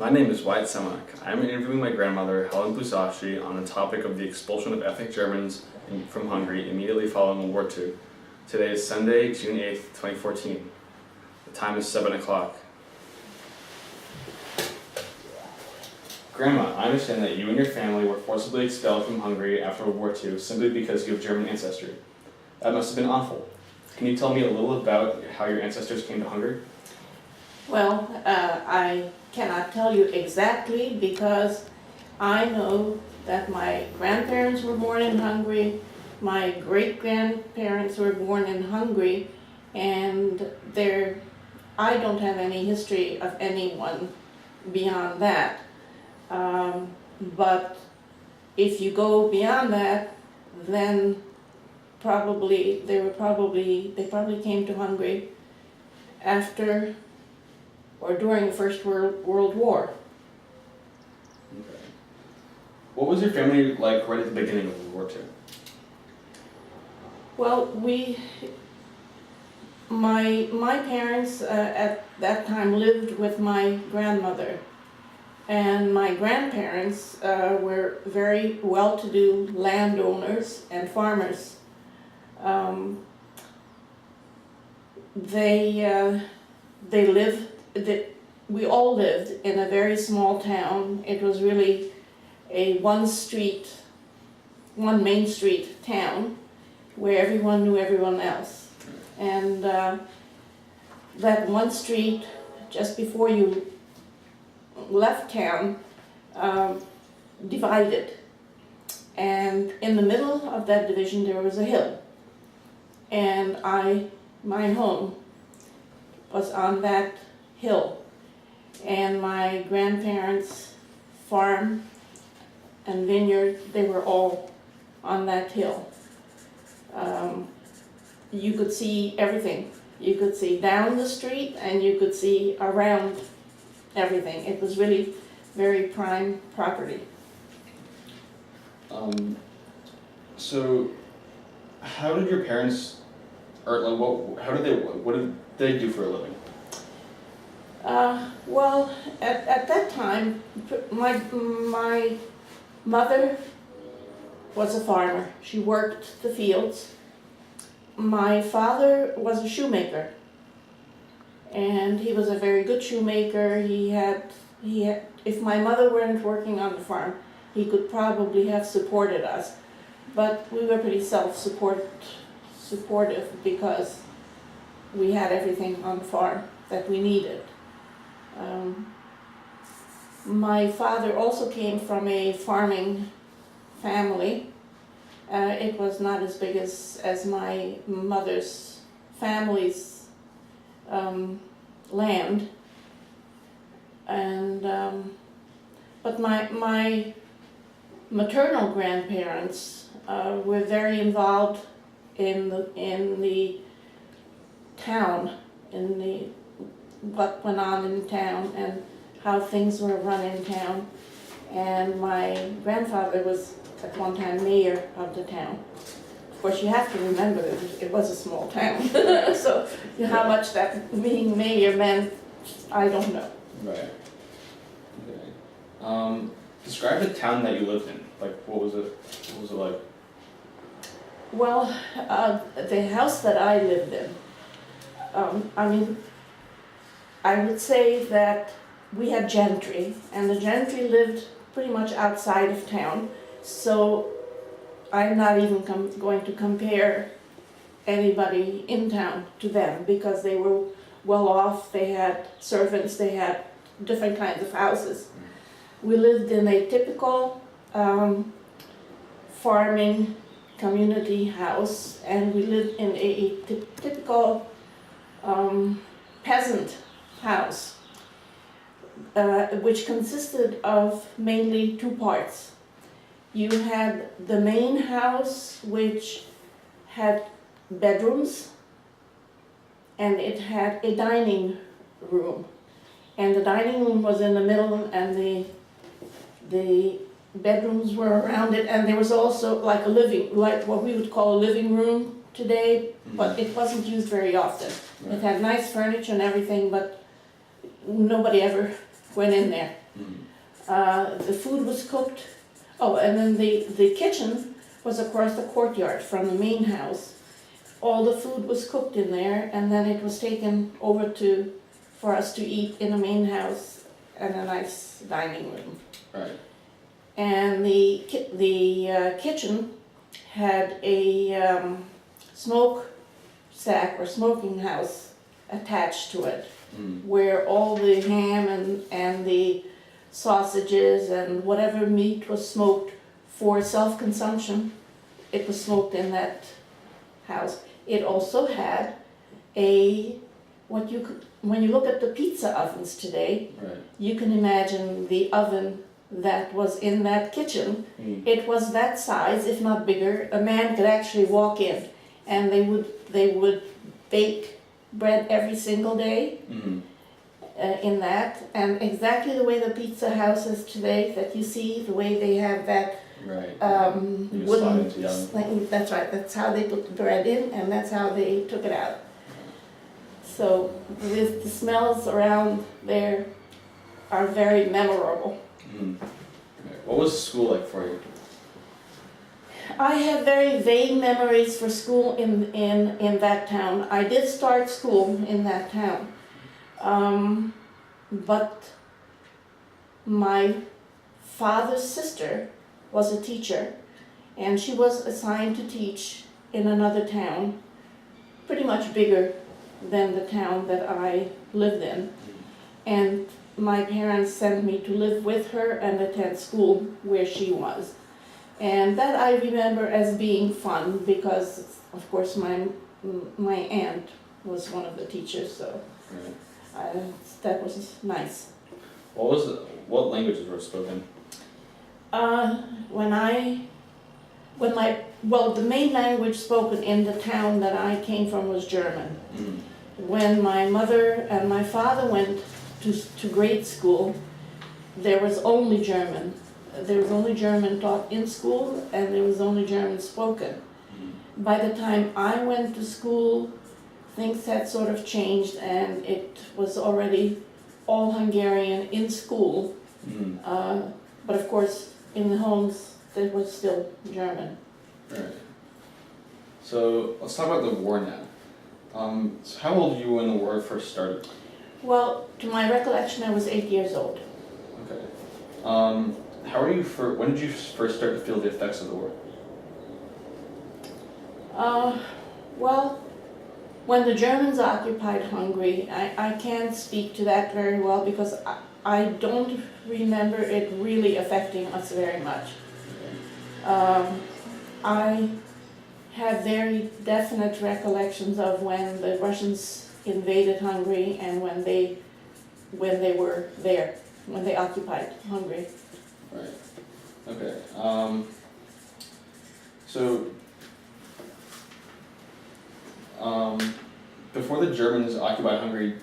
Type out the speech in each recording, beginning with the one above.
My name is Wyatt Semenuk. I am interviewing my grandmother, Helen Buzasi, on the topic of the expulsion of ethnic Germans from Hungary immediately following World War II. Today is Sunday, June 8th, 2014. The time is 7 o'clock. Grandma, I understand that you and your family were forcibly expelled from Hungary after World War II simply because you have German ancestry. That must have been awful. Can you tell me a little about how your ancestors came to Hungary? Well, I cannot tell you exactly because I know that my grandparents were born in Hungary, my great-grandparents were born in Hungary, and I don't have any history of anyone beyond that. But if you go beyond that, then they probably came to Hungary after or during the First World War. Okay. What was your family like right at the beginning of World War II? Well, my parents at that time lived with my grandmother, and my grandparents were very well-to-do landowners and farmers. We all lived in a very small town. It was really a one main street town where everyone knew everyone else. And that one street, just before you left town, divided. And in the middle of that division there was a hill. And my home was on that hill. And my grandparents' farm and vineyard, they were all on that hill. You could see everything. You could see down the street and you could see around everything. It was really very prime property. So, how did your parents, or like, what did they do for a living? Well, at that time, my mother was a farmer. She worked the fields. My father was a shoemaker, and he was a very good shoemaker. He had, if my mother weren't working on the farm, he could probably have supported us. But we were pretty supportive because we had everything on the farm that we needed. My father also came from a farming family. It was not as big as my mother's family's land. And but my maternal grandparents were very involved in the town, what went on in town and how things were run in town. And my grandfather was at one time mayor of the town. Of course, you have to remember that it was a small town. So how much that being mayor meant, I don't know. Right. Okay. Describe the town that you lived in. Like, what was it? What was it like? Well, the house that I lived in, I would say that we had gentry, and the gentry lived pretty much outside of town, so I'm not even going to compare anybody in town to them because they were well off, they had servants, they had different kinds of houses. We lived in a typical farming community house, and we lived in a typical peasant house, which consisted of mainly two parts. You had the main house, which had bedrooms, and it had a dining room. And the dining room was in the middle, and the bedrooms were around it, and there was also like what we would call a living room today, but it wasn't used very often. It had nice furniture and everything, but nobody ever went in there. The food was cooked. Oh, and then the kitchen was across the courtyard from the main house. All the food was cooked in there, and then it was taken over for us to eat in the main house and a nice dining room. Right. And the kitchen had a smoke stack or smoking house attached to it, where all the ham and the sausages and whatever meat was smoked for self-consumption, it was smoked in that house. It also had when you look at the pizza ovens today, Right. you can imagine the oven that was in that kitchen. It was that size, if not bigger. A man could actually walk in, and they would bake bread every single day in that, and exactly the way the pizza houses today that you see, the way they have that Right. You slide wooden into the oven. thing. That's right. That's how they put the bread in, and that's how they took it out. So the smells around there are very memorable. Okay. What was school like for you? I have very vague memories for school in that town. I did start school in that town, but my father's sister was a teacher, and she was assigned to teach in another town, pretty much bigger than the town that I lived in. And my parents sent me to live with her and attend school where she was. And that I remember as being fun because, of course, my aunt was one of the teachers, so Right. that was nice. What languages were spoken? The main language spoken in the town that I came from was German. When my mother and my father went to grade school, there was only German. There was only German taught in school, and there was only German spoken. By the time I went to school, things had sort of changed, and it was already all Hungarian in school. But of course, in the homes, there was still German. Right. So let's talk about the war now. So how old were you when the war first started? Well, to my recollection, I was 8 years old. Okay. When did you first start to feel the effects of the war? When the Germans occupied Hungary, I can't speak to that very well because I don't remember it really affecting us very much. I have very definite recollections of when the Russians invaded Hungary and when they were there, when they occupied Hungary. Right. Okay. So before the Germans occupied Hungary,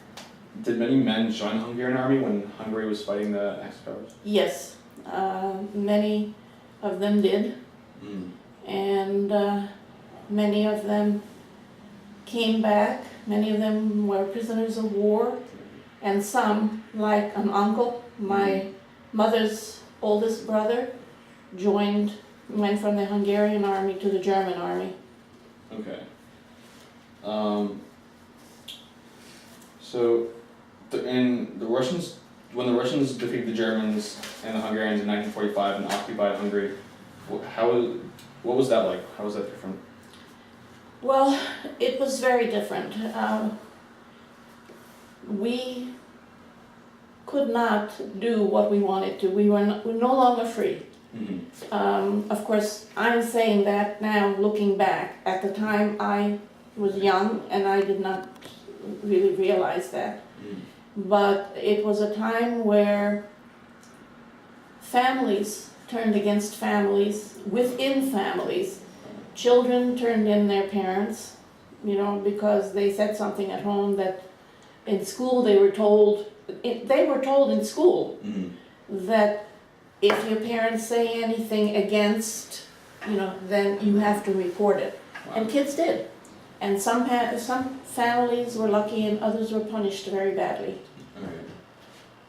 did many men join the Hungarian army when Hungary was fighting the Axis powers? Yes, many of them did, and many of them came back. Many of them were prisoners of war, and some, like an uncle, my mother's oldest brother, went from the Hungarian army to the German army. Okay. When the Russians defeated the Germans and the Hungarians in 1945 and occupied Hungary, what was that like? How was that different? Well, it was very different. We could not do what we wanted to. We were no longer free. Of course, I'm saying that now, looking back. At the time, I was young and I did not really realize that. But it was a time where families turned against families, within families. Children turned in their parents, because they said something at home that in school they were told in school that if your parents say anything against, then you have to report it. Wow. And kids did. And some families were lucky and others were punished very badly.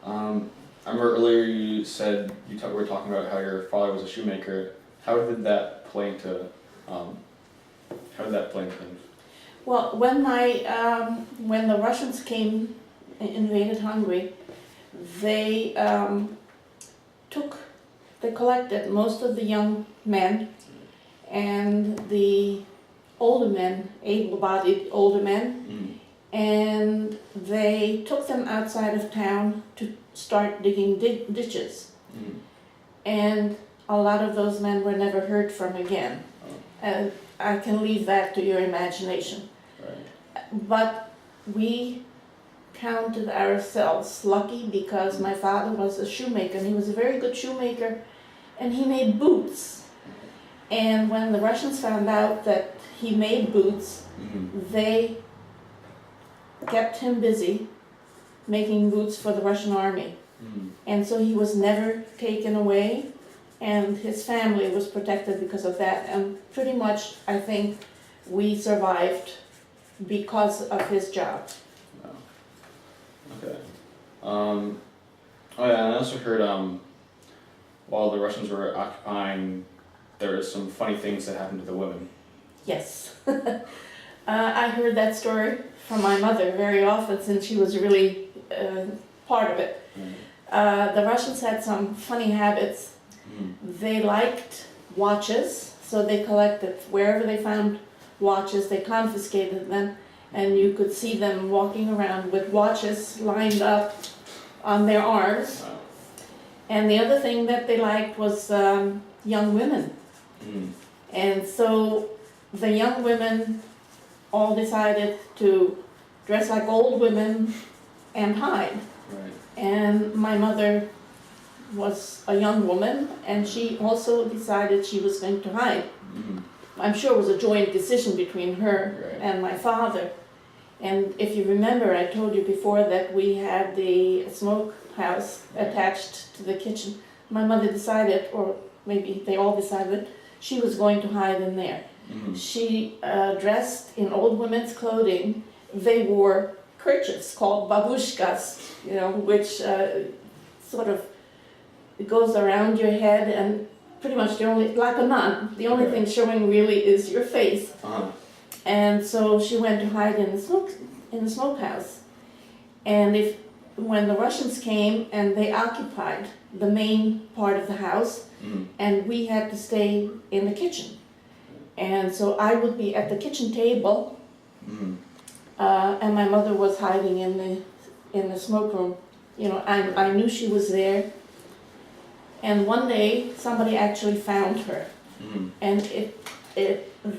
Okay. I remember earlier you said we were talking about how your father was a shoemaker. How did that play into things? Well, when the Russians came, invaded Hungary, they they collected most of the young men and the older men, able-bodied older men, and they took them outside of town to start digging ditches. And a lot of those men were never heard from again. And I can leave that to your imagination. Right. But we counted ourselves lucky because my father was a shoemaker, and he was a very good shoemaker, and he made boots. And when the Russians found out that he made boots, they kept him busy making boots for the Russian army. And so he was never taken away, and his family was protected because of that. And pretty much, I think, we survived because of his job. Wow. Okay. Oh yeah, and I also heard while the Russians were occupying, there were some funny things that happened to the women. Yes. I heard that story from my mother very often since she was really part of it. The Russians had some funny habits. They liked watches, so they collected wherever they found watches, they confiscated them, and you could see them walking around with watches lined up on their arms. Wow. And the other thing that they liked was young women. And so the young women all decided to dress like old women and hide. Right. And my mother was a young woman, and she also decided she was going to hide. I'm sure it was a joint decision between her and my father. And if you remember, I told you before that we had the smoke house attached to the kitchen. My mother decided, or maybe they all decided, she was going to hide in there. She dressed in old women's clothing. They wore kerchiefs called babushkas, which sort of goes around your head, and pretty much like a nun. The only thing showing really is your face. And so she went to hide in the smokehouse. And when the Russians came and they occupied the main part of the house, and we had to stay in the kitchen. And so I would be at the kitchen table, and my mother was hiding in the smoke room. I knew she was there. And one day somebody actually found her, and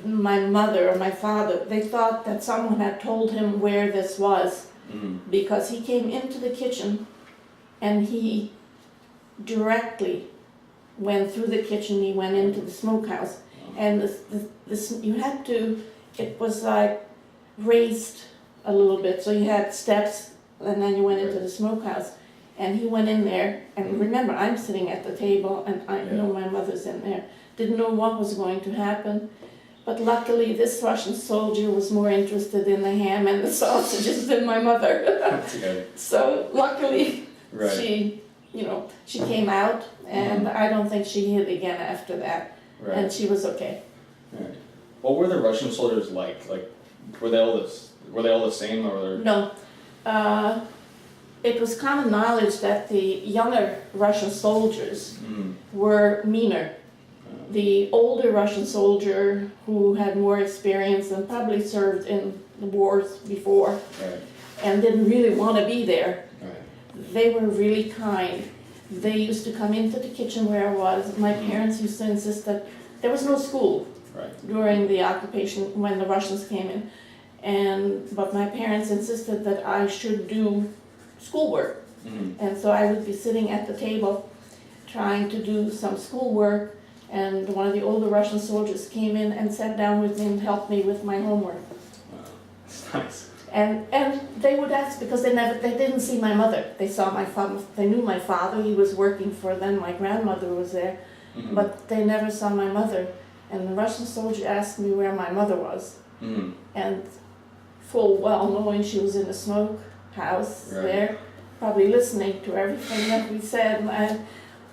my mother or my father, they thought that someone had told him where this was, because he came into the kitchen and he directly went through the kitchen. He went into the smokehouse, and it was like raised a little bit, so you had steps, and then you went into the smokehouse. And he went in there, and remember, I'm sitting at the table, and I know my mother's in there. Didn't know what was going to happen, but luckily this Russian soldier was more interested in the ham and the sausages than my mother. That's good. So luckily, she came out, and I don't think she hid again after that, and she was okay. Right. What were the Russian soldiers like? Like, were they all the same, or? No. It was common knowledge that the younger Russian soldiers were meaner. The older Russian soldier who had more experience and probably served in the wars before and didn't really want to be there, they were really kind. They used to come into the kitchen where I was. My parents used to insist that there was no school during the occupation when the Russians came in, but my parents insisted that I should do schoolwork. And so I would be sitting at the table trying to do some schoolwork, and one of the older Russian soldiers came in and sat down with me and helped me with my homework. Wow, that's nice. And they would ask, because they didn't see my mother. They saw my father, they knew my father, he was working for them, my grandmother was there, but they never saw my mother. And the Russian soldier asked me where my mother was. And full well knowing she was in the smoke house there, probably listening to everything that we said, and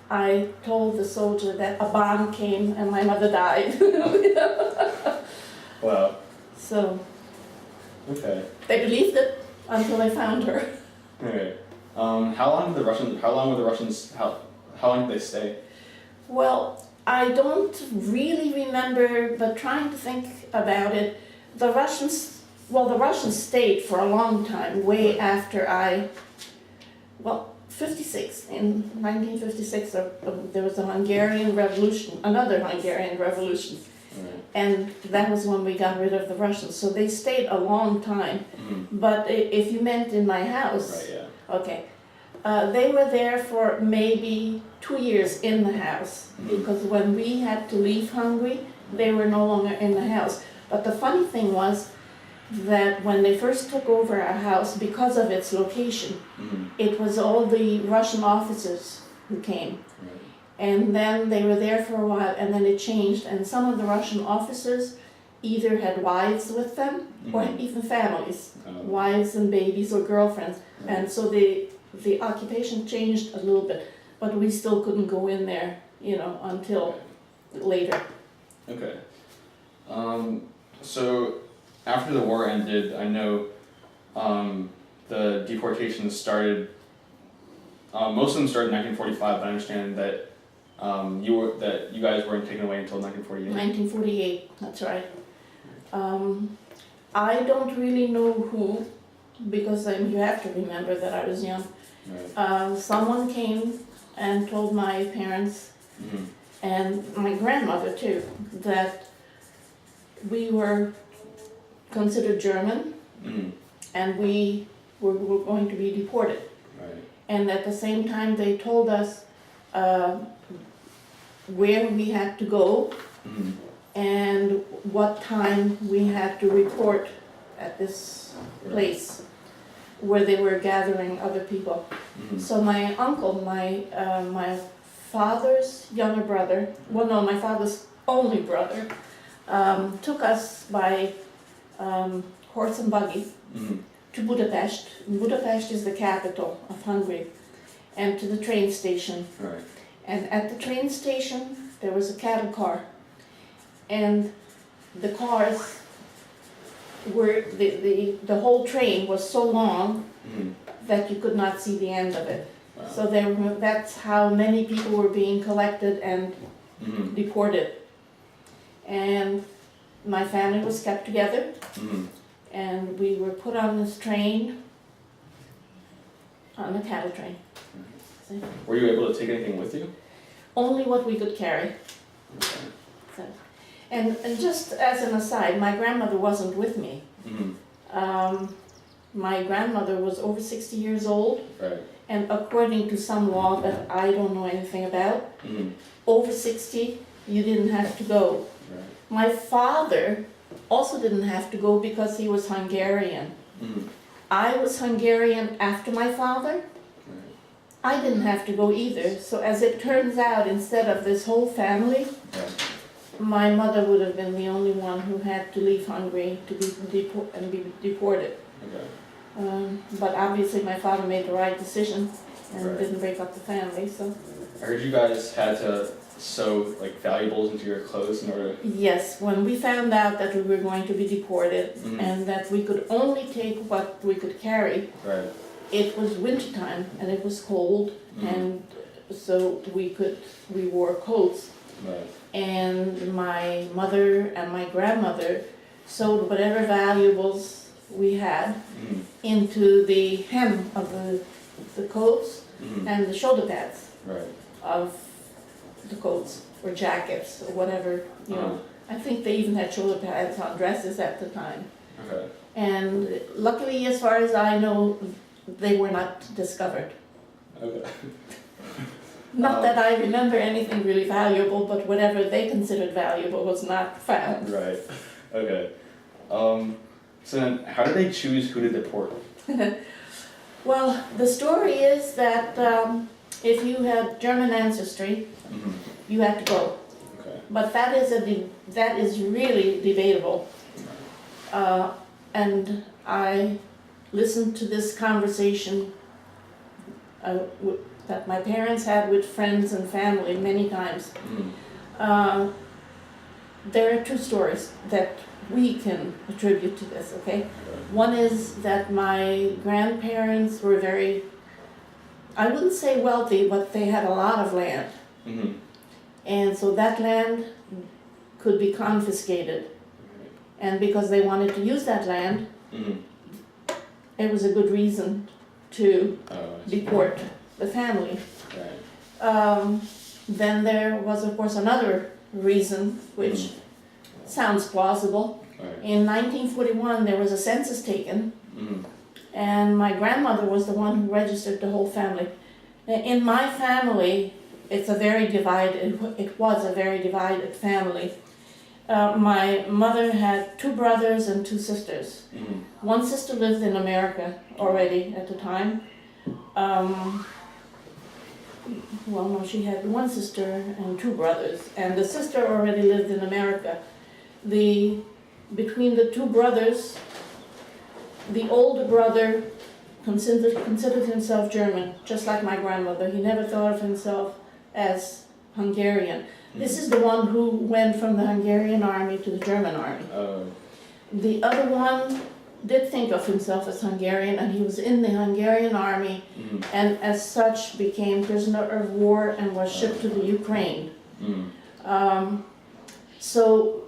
I told the soldier that a bomb came and my mother died. Wow. So Okay. they believed it until they found her. Okay. How long did the Russians? How long were the Russians? How long did they stay? Well, I don't really remember, but trying to think about it, the Russians stayed for a long time, way after 56, in 1956 there was a Hungarian Revolution, another Hungarian Revolution, Right. and that was when we got rid of the Russians, so they stayed a long time. Mm-hmm. But if you meant in my house, Right. Yeah. okay. They were there for maybe 2 years in the house, Mhm. because when we had to leave Hungary, they were no longer in the house. But the funny thing was that when they first took over our house, because of its location, Mm-hmm. it was all the Russian officers who came. Right. And then they were there for a while, and then it changed, and some of the Russian officers either had wives with them, or Mhm. even families, Oh. wives and babies or girlfriends. Right. And so the occupation changed a little bit, but we still couldn't go in there, until later. Okay. So after the war ended, I know the deportations started. Most of them started in 1945, but I understand that you guys weren't taken away until 1948. 1948, that's right. I don't really know who, because you have to remember that I was young. Right. Someone came and told my parents, Mm-hmm. and my grandmother too, that we were considered German Mm-hmm. and we were going to be deported. Right. And at the same time, they told us where we had to go Mm-hmm. and what time we had to report at this place where they were gathering other people. Mm-hmm. So my uncle, my father's younger brother, my father's only brother, took us by horse and buggy Mm-hmm. to Budapest. Budapest is the capital of Hungary, and to the train station. Right. And at the train station, there was a cattle car. And the cars were, the whole train was so long Mm-hmm. that you could not see the end of it. Wow. So that's how many people were being collected and Mm-hmm. deported. And my family was kept together, Mm-hmm. and we were put on this train, on the cattle train. See? Were you able to take anything with you? Only what we could carry. Okay. So, and just as an aside, my grandmother wasn't with me. Mm-hmm. My grandmother was over 60 years old, Right. and according to some law that I don't know anything about, Mm-hmm. over 60, you didn't have to go. Right. My father also didn't have to go because he was Hungarian. Mm-hmm. I was Hungarian after my father. Right. I didn't have to go either. So as it turns out, instead of this whole family, Right. my mother would have been the only one who had to leave Hungary to be deported. Okay. But obviously my father made the right decision and Right. didn't break up the family, so. I heard you guys had to sew like valuables into your clothes in order. Yes, when we found out that we were going to be deported Mhm. and that we could only take what we could carry, Right. it was wintertime and it was cold, Mhm. and so we wore coats. Right. And my mother and my grandmother sewed whatever valuables we had Mm-hmm. into the hem of the coats Mm-hmm. and the shoulder pads Right. of the coats or jackets or whatever, I think they even had shoulder pads on dresses at the time. Okay. And luckily, as far as I know, they were not discovered. Okay. Not that I remember anything really valuable, but whatever they considered valuable was not found. Right. Okay. So then, how did they choose who to deport? Well, the story is that if you had German ancestry, Mm-hmm. you had to go. Okay. But that is really debatable. And I listened to this conversation that my parents had with friends and family many times. Mm-hmm. There are two stories that we can attribute to this, okay? One is that my grandparents were very, I wouldn't say wealthy, but they had a lot of land. Mm-hmm. And so that land could be confiscated. And because they wanted to use that land, Mm-hmm. it was a good reason to Oh, I see. deport the family. Right. Then there was, of course, another reason, which sounds plausible. Right. In 1941, there was a census taken, Mm-hmm. and my grandmother was the one who registered the whole family. In my family, it was a very divided family. My mother had two brothers and two sisters. Mm-hmm. One sister lived in America already at the time. Well, no, she had one sister and two brothers, and the sister already lived in America. Between the two brothers, the older brother considered himself German, just like my grandmother. He never thought of himself as Hungarian. This is the one who went from the Hungarian army to the German army. The other one did think of himself as Hungarian, and he was in the Hungarian army, Mm-hmm. and as such became prisoner of war and was shipped to the Ukraine. Mm-hmm. So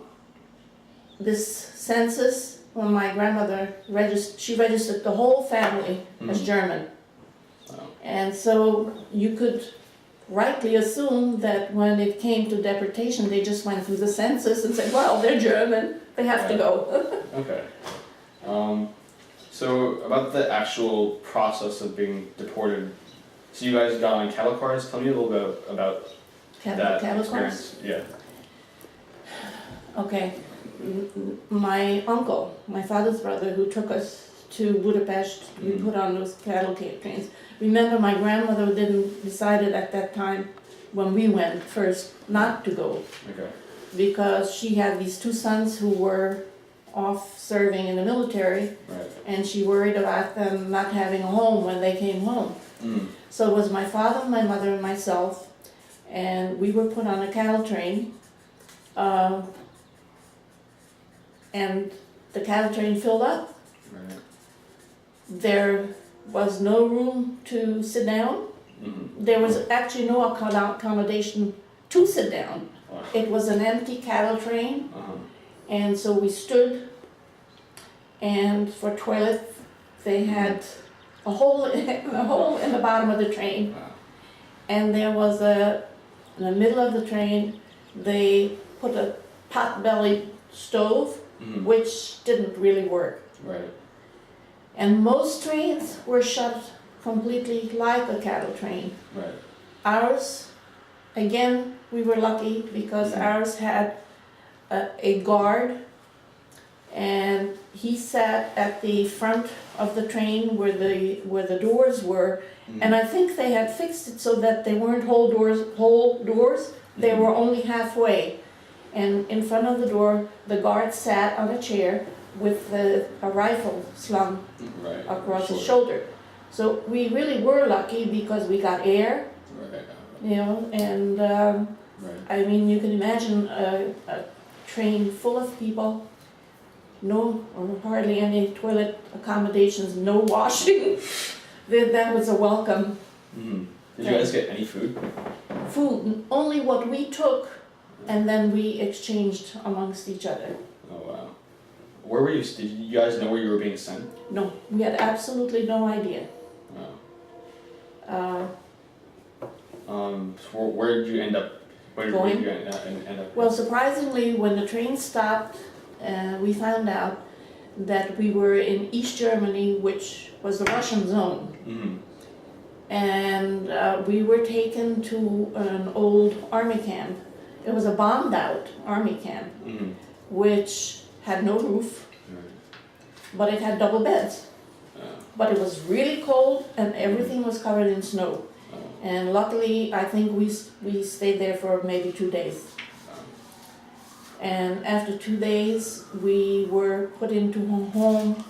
this census, when my grandmother registered the whole family as German. Wow. And so you could rightly assume that when it came to deportation, they just went through the census and said, well, they're German, they have to go. Okay. So about the actual process of being deported, so you guys got on cattle cars. Tell me a little bit about that Cattle experience. cars? Yeah. Okay. My uncle, my father's brother, who took us to Budapest, we put on those cattle trains. Remember, my grandmother decided at that time, when we went first, not to go, Okay. because she had these two sons who were off serving in the military, Right. and she worried about them not having a home when they came home. Mm. So it was my father, my mother, and myself, and we were put on a cattle train. And the cattle train filled up. Right. There was no room to sit down. Mm-hmm. There was actually no accommodation to sit down. Wow. It was an empty cattle train, Uh-huh. and so we stood, and for toilet, they had a hole in the bottom of the train, Wow. and there was in the middle of the train, they put a pot-bellied stove, Mm-hmm. which didn't really work. Right. And most trains were shut completely like a cattle train. Right. Ours, again, we were lucky because ours had a guard, and he sat at the front of the train where the doors were, Mm-hmm. and I think they had fixed it so that they weren't whole doors, they were only halfway. And in front of the door, the guard sat on a chair with a rifle slung Right. across his shoulder. So we really were lucky because we got air, Right. you know, and Right. I mean, you can imagine a train full of people, no or hardly any toilet accommodations, no washing. That was a welcome. Mm-hmm. Did you guys get any food? Food, only what we took, and then we exchanged amongst each other. Oh wow. Where were you? Did you guys know where you were being sent? No, we had absolutely no idea. Wow. So where did you end up? Where Going? did you end up? Well, surprisingly, when the train stopped, we found out that we were in East Germany, which was the Russian zone. Mm-hmm. And we were taken to an old army camp. It was a bombed out army camp, Mm-hmm. which had no roof, Right. but it had double beds. But it was really cold and everything was covered in snow. And luckily, I think we stayed there for maybe 2 days. And after 2 days, we were put into a home.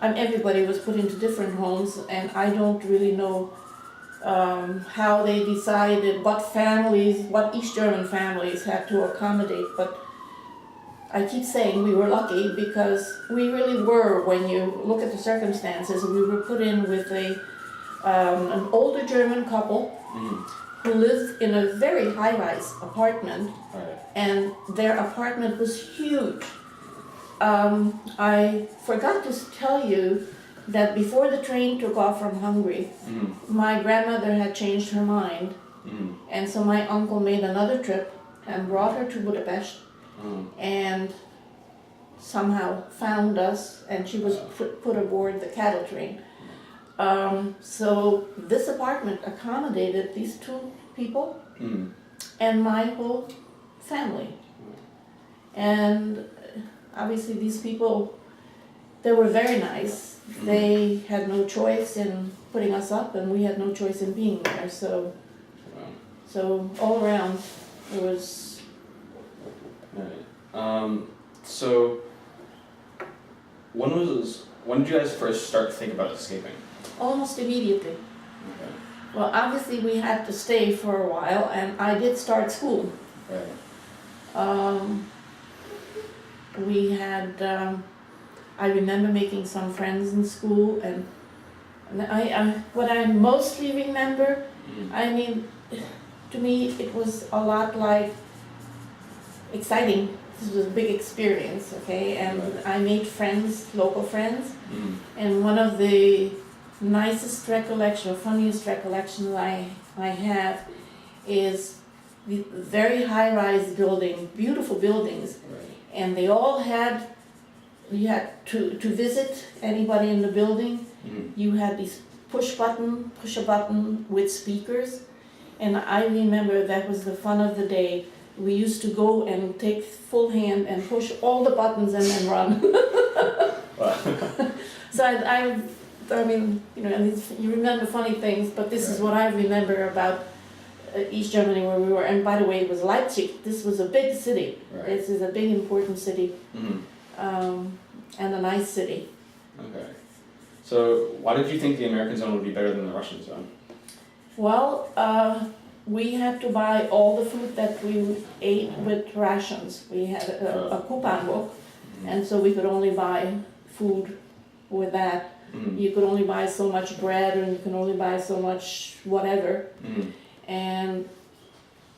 Everybody was put into different homes, and I don't really know how they decided what East German families had to accommodate, but I keep saying we were lucky because we really were, when you look at the circumstances, we were put in with an older German couple who lived in a very high-rise apartment, Right. and their apartment was huge. I forgot to tell you that before the train took off from Hungary, my grandmother had changed her mind, and so my uncle made another trip and brought her to Budapest, and somehow found us, and she was put aboard the cattle train. So this apartment accommodated these two people and my whole family. And obviously these people, they were very nice. They had no choice in putting us up, and we had no choice in being there. So all around, it was. Right. So when did you guys first start to think about escaping? Almost immediately. Okay. Well, obviously we had to stay for a while, and I did start school. Right. We had, I remember making some friends in school, and what I mostly remember, I mean, to me it was a lot like exciting. This was a big experience, okay, and Right. I made friends, local friends, and one of the nicest recollection, or funniest recollection I have is the very high-rise building, beautiful buildings, Right. and they all had, you had to visit anybody in the building, you had these push a button with speakers, and I remember that was the fun of the day. We used to go and take full hand and push all the buttons and then run. Wow. So I mean, you know, and you remember funny things, but this is what I remember about East Germany where we were. And by the way, it was Leipzig. This was a big city. Right. This is a big, important city, and a nice city. Okay. So why did you think the American zone would be better than the Russian zone? Well, we had to buy all the food that we ate with rations. We had a coupon book, and so we could only buy food with that. You could only buy so much bread, and you can only buy so much whatever. And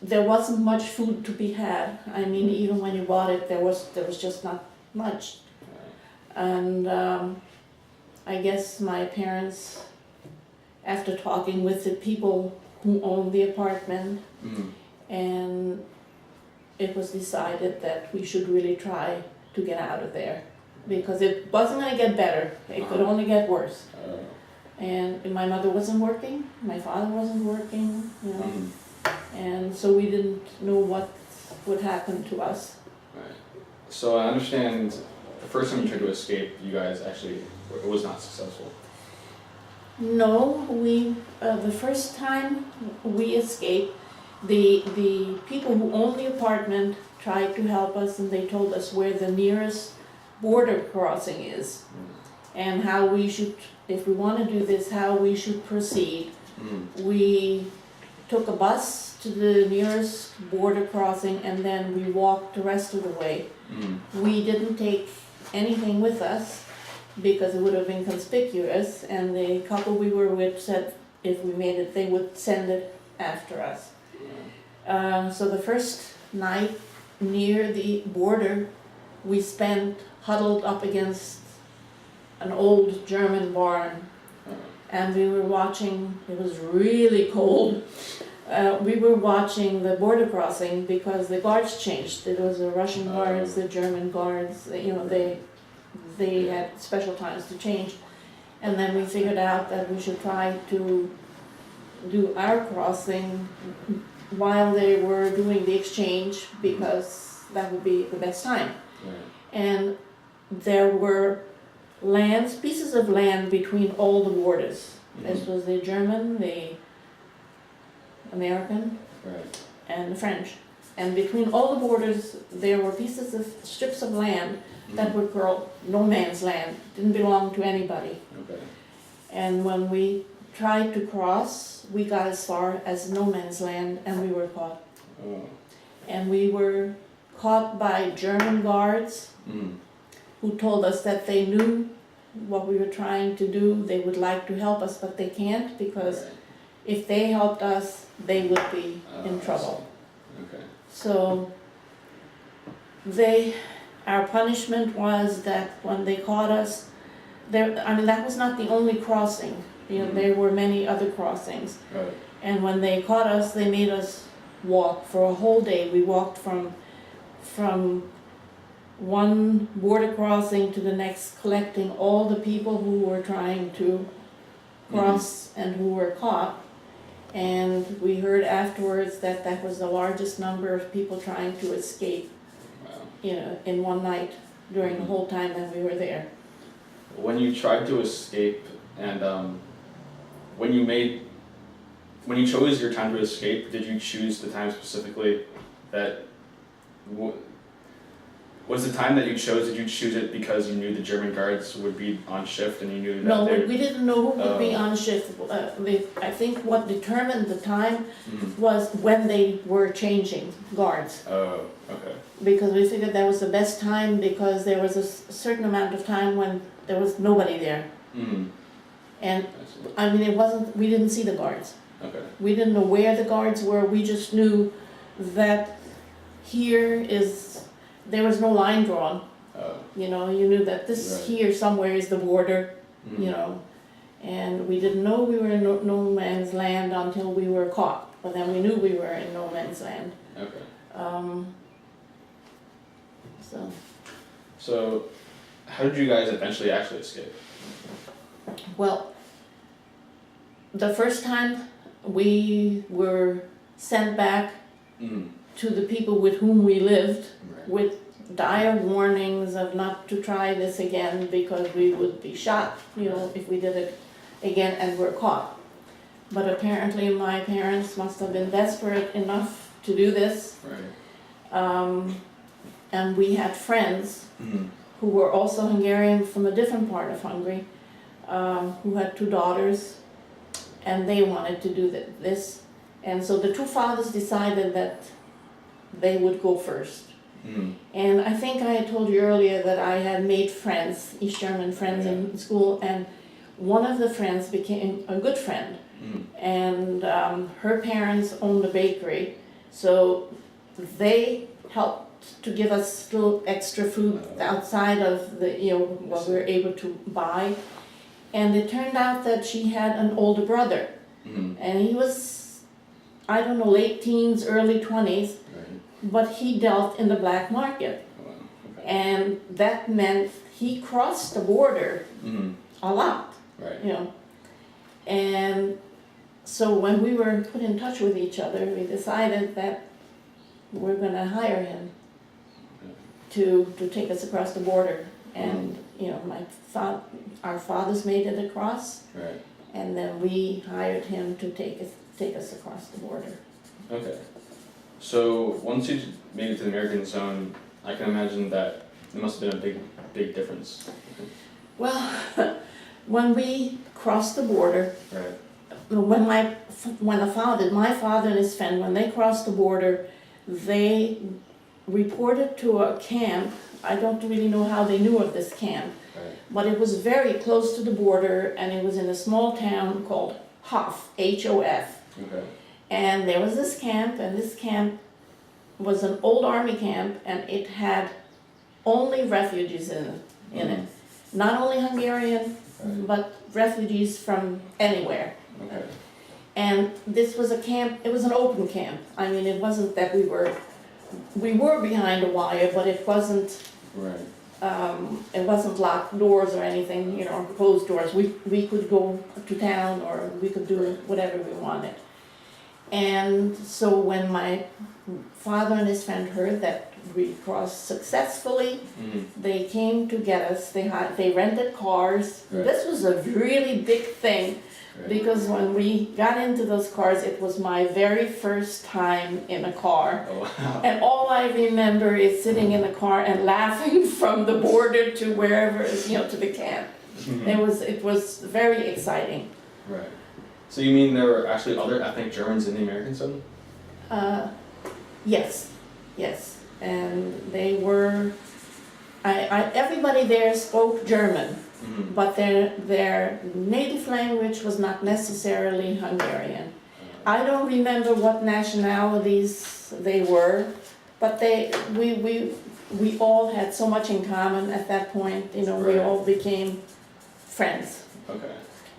there wasn't much food to be had. I mean, even when you bought it, there was just not much. And I guess my parents, after talking with the people who owned the apartment, and it was decided that we should really try to get out of there, because it wasn't going to get better, it could only get worse. And my mother wasn't working, my father wasn't working, you know, and so we didn't know what would happen to us. Right. So I understand the first time you tried to escape, you guys actually, it was not successful. No, the first time we escaped, the people who owned the apartment tried to help us, and they told us where the nearest border crossing is, and how we should, if we want to do this, how we should proceed. We took a bus to the nearest border crossing, and then we walked the rest of the way. We didn't take anything with us because it would have been conspicuous, and the couple we were with said if we made it, they would send it after us. So the first night near the border, we spent huddled up against an old German barn, and we were watching, it was really cold, we were watching the border crossing because the guards changed. It was the Russian guards, the German guards, you know, they had special times to change. And then we figured out that we should try to do our crossing while they were doing the exchange, because that would be the best time. And there were pieces of land between all the borders. This was the German, the American, and the French. And between all the borders, there were strips of land that were called no man's land, didn't belong to anybody. And when we tried to cross, we got as far as no man's land and we were caught. Oh. And we were caught by German guards who told us that they knew what we were trying to do. They would like to help us, but they can't, because Right. if they helped us, they would be in I trouble. see. Okay. So our punishment was that when they caught us, that was not the only crossing. There were many other crossings. Right. And when they caught us, they made us walk for a whole day. We walked from one border crossing to the next, collecting all the people who were trying to cross and who were caught. And we heard afterwards that that was the largest number of people trying to escape, Wow. in one night during the whole time that we were there. When you tried to escape, and when you chose your time to escape, did you choose the time specifically that? Was the time that you chose? Did you choose it because you knew the German guards would be on shift, and you knew that No, they? we didn't know who would be Oh. on shift. I think what determined the time Mhm. was when they were changing guards. Oh, okay. Because we figured that was the best time, because there was a certain amount of time when there was nobody there. Mm. And I see. we didn't see the guards. Okay. We didn't know where the guards were, we just knew that there was no line drawn. Oh. You knew that this Right. here somewhere is the border, Mhm. and we didn't know we were in no man's land until we were caught, but then we knew we were in no man's land. Okay. So, So, how did you guys eventually actually escape? well, the first time we were sent back Mm. to the people with whom we lived, Right. with dire warnings of not to try this again because we would be shot, if we did it again and were caught. But apparently my parents must have been desperate enough to do this. Right. And we had friends Mm. who were also Hungarian from a different part of Hungary, who had 2 daughters, and they wanted to do this. And so the 2 fathers decided that they would go first. Mm. And I think I had told you earlier that I had made friends, East German friends in school, and one of the friends became a good friend. Mm. And her parents owned a bakery, so they helped to give us little extra food outside of what we were able to buy. And it turned out that she had an older brother, Mm. and he was, I don't know, late teens, early 20s, Right. but he dealt in the black market. Oh, wow. Okay. And that meant he crossed the border Mm. a lot, Right. And so when we were put in touch with each other, we decided that we're gonna hire him to take us across the border. And, our fathers made it across, Right. and then we hired him to take us across the border. Okay. So once you made it to the American zone, I can imagine that it must have been a big difference. Well, when we crossed the border, Right. when my father and his friend, when they crossed the border, they reported to a camp. I don't really know how they knew of this camp, Right. but it was very close to the border, and it was in a small town called Hof, H-O-F. Okay. And there was this camp, and this camp was an old army camp, and it had only refugees in it. Not only Hungarian, Right. but refugees from anywhere. Okay. And this was a camp, it was an open camp. I mean, it wasn't that we were behind a wire, but it wasn't, Right. it wasn't locked doors or anything, or closed doors. We could go to town, or we could do whatever we wanted. And so when my father and his friend heard that we crossed successfully, Mm. they came to get us. They rented cars. Right. This was a really big thing, Right. because when we got into those cars, it was my very first time in a car. Oh, wow. And all I remember is sitting in the car and laughing from the border to wherever, to the camp. Mhm. It was very exciting. Right. So you mean there were actually other ethnic Germans in the American zone? Yes, yes, and they were. Everybody there spoke German, but their native language was not necessarily Hungarian. I don't remember what nationalities they were, but we all had so much in common at that point. You know, we all became friends. Okay.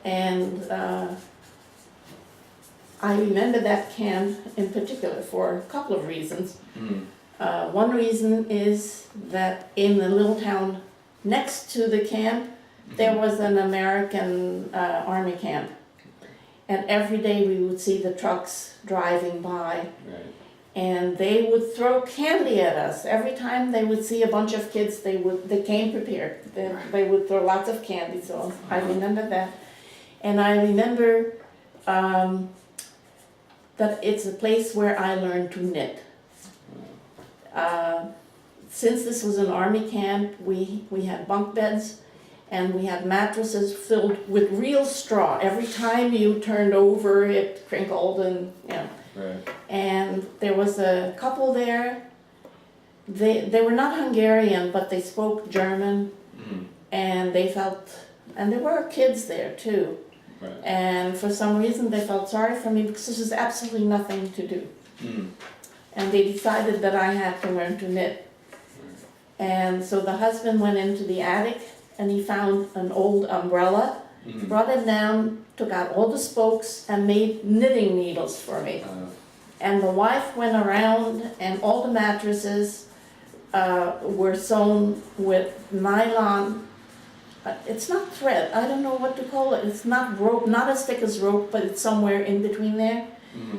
And I remember that camp in particular for a couple of reasons. One reason is that in the little town next to the camp, there was an American army camp. And every day we would see the trucks driving by. Right. And they would throw candy at us. Every time they would see a bunch of kids, they came prepared. They would throw lots of candy, so I remember that. And I remember that it's a place where I learned to knit. Since this was an army camp, we had bunk beds and we had mattresses filled with real straw. Every time you turned over, it crinkled and, you know. Right. And there was a couple there. They were not Hungarian, but they spoke German, and they felt, and there were kids there too. Right. And for some reason they felt sorry for me because there was absolutely nothing to do. And they decided that I had to learn to knit. And so the husband went into the attic and he found an old umbrella, brought it down, took out all the spokes and made knitting needles for me. And the wife went around and all the mattresses were sewn with nylon. It's not thread, I don't know what to call it. It's not rope, not as thick as rope, but it's somewhere in between there.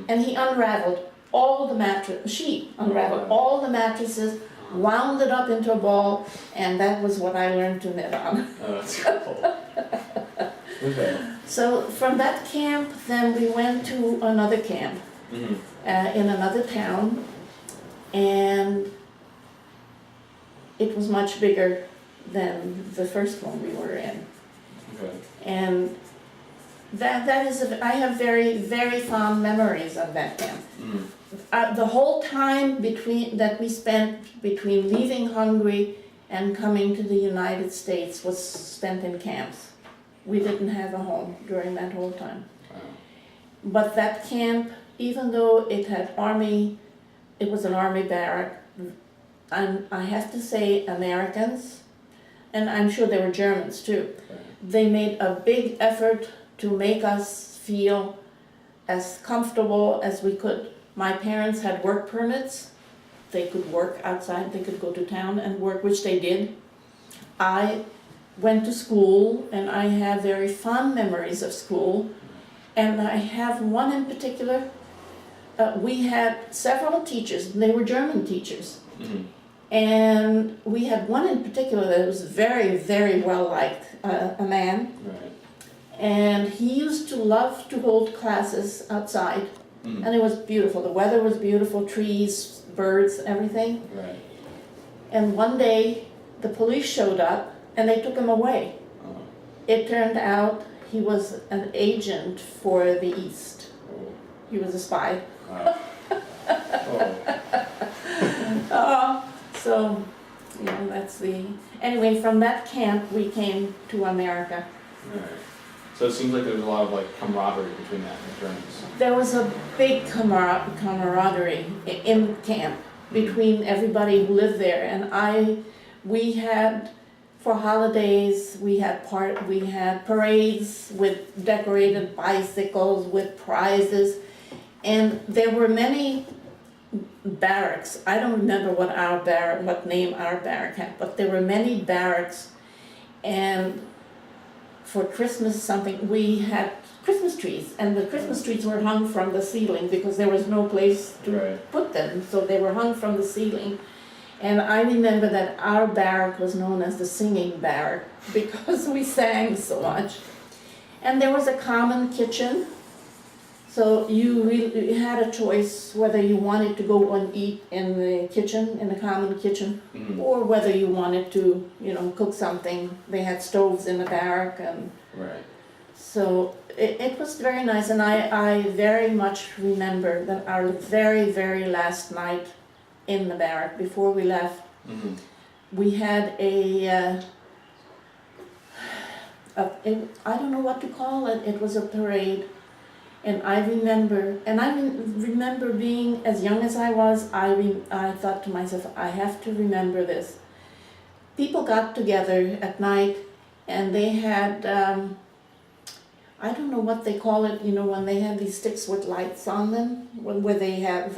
And he unraveled all the all the mattresses, wound it up into a ball, and that was what I learned to knit on. Oh, that's cool. Okay. So from that camp, then we went to another camp in another town, and it was much bigger than the first one we were in. Okay. And that is, I have very, very fond memories of that camp. The whole time that we spent between leaving Hungary and coming to the United States was spent in camps. We didn't have a home during that whole time. Wow. But that camp, even though it was an army barrack, and I have to say Americans, and I'm sure there were Germans too, they made a big effort to make us feel as comfortable as we could. My parents had work permits. They could work outside, they could go to town and work, which they did. I went to school and I have very fond memories of school. And I have one in particular. We had several teachers, and they were German teachers. And we had one in particular that was very, very well liked, a man. Right. And he used to love to hold classes outside. And it was beautiful. The weather was beautiful, trees, birds, everything. Right. And one day the police showed up and they took him away. It turned out he was an agent for the East. He was a spy. Wow. So, you know, that's the... Anyway, from that camp we came to America. Right. So it seems like there was a lot of like camaraderie between the ethnic Germans. There was a big camaraderie in camp between everybody who lived there, and we had, for holidays, we had parades with decorated bicycles with prizes, and there were many barracks. I don't remember what name our barrack had, but there were many barracks, and for Christmas we had Christmas trees, and the Christmas trees were hung from the ceiling because there was no place to put them, so they were hung from the ceiling. And I remember that our barrack was known as the singing barrack because we sang so much. And there was a common kitchen, so you really had a choice whether you wanted to go and eat in the kitchen, in the common kitchen, or whether you wanted to, you know, cook something. They had stoves in the barrack, and so it was very nice, and I very much remember that our very, very last night in the barrack before we left, Mm-hmm. we had I don't know what to call it. It was a parade, and I remember being as young as I was. I thought to myself, I have to remember this. People got together at night, and they had I don't know what they call it. You know, when they have these sticks with lights on them, where they have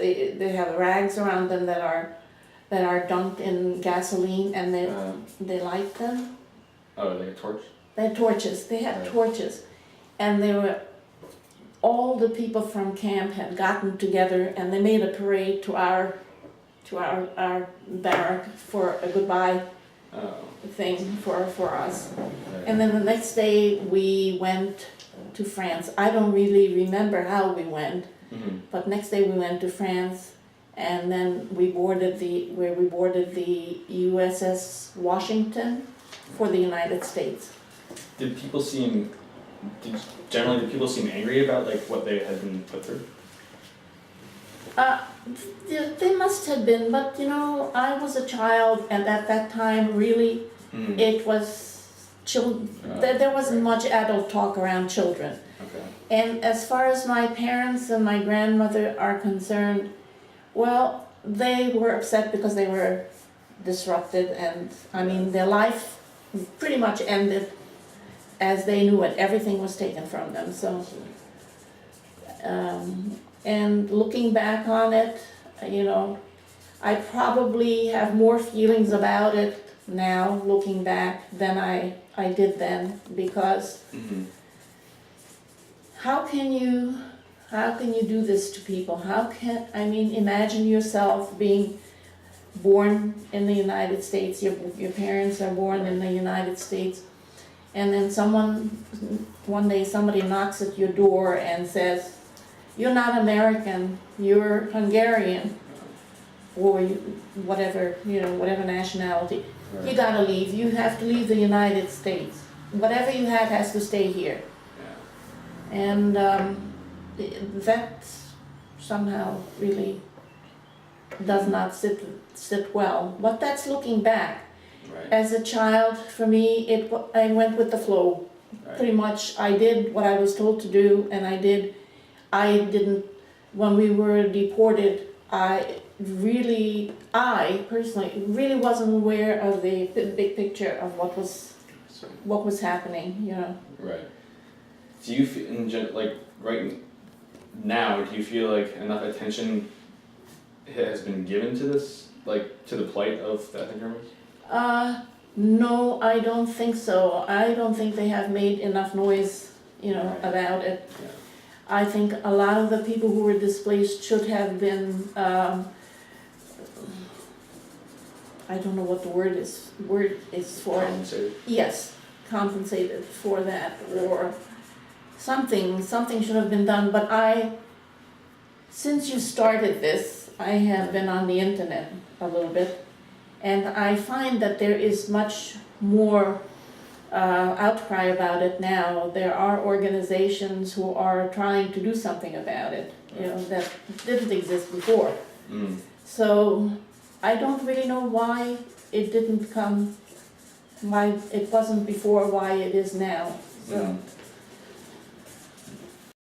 rags around them that are dunked in gasoline, and they light them. Oh, like a torch? They had torches. They had Right. torches, and all the people from camp had gotten together, and they made a parade to our barrack for a goodbye Oh. thing for us. Right. And then the next day we went to France. I don't really remember how we went, Mm-hmm. but next day we went to France, and then we boarded the USS Washington for the United States. Did people seem angry about like what they had been put through? They must have been, but you know, I was a child, and at that time, really, Mm-hmm. it was children. There wasn't much adult talk around children. Okay. And as far as my parents and my grandmother are concerned, well, they were upset because they were disrupted, and I mean, their life pretty much ended as they knew it. Everything was taken from them. So, and looking back on it, you know, I probably have more feelings about it now, looking back, than I did then, because Mm-hmm. how can you do this to people? Imagine yourself being born in the United States, your parents are born in the United States, and then one day somebody knocks at your door and says, "You're not American, you're Hungarian," or whatever nationality. Right. You gotta leave, you have to leave the United States. Whatever you have has to stay here. Yeah. And that somehow really does not sit well. But that's looking back. Right. As a child, for me, I went with the flow. Right. Pretty much, I did what I was told to do, and I didn't, when we were deported, I personally really wasn't aware of the big picture of what was happening, you know. Right. Do you feel, like right now, do you feel like enough attention has been given to this, like to the plight of the ethnic Germans? No, I don't think so. I don't think they have made enough noise, you know, Right. about it. Yeah. I think a lot of the people who were displaced should have been, I don't know what the word is for it. Compensated? Yes, compensated for that, or something should have been done. But since you started this, I have been on the internet a little bit, and I find that there is much more outcry about it now. There are organizations who are trying to do something about it, you know, that didn't exist before. Mm. So I don't really know why it wasn't before, why it is now. So Mm.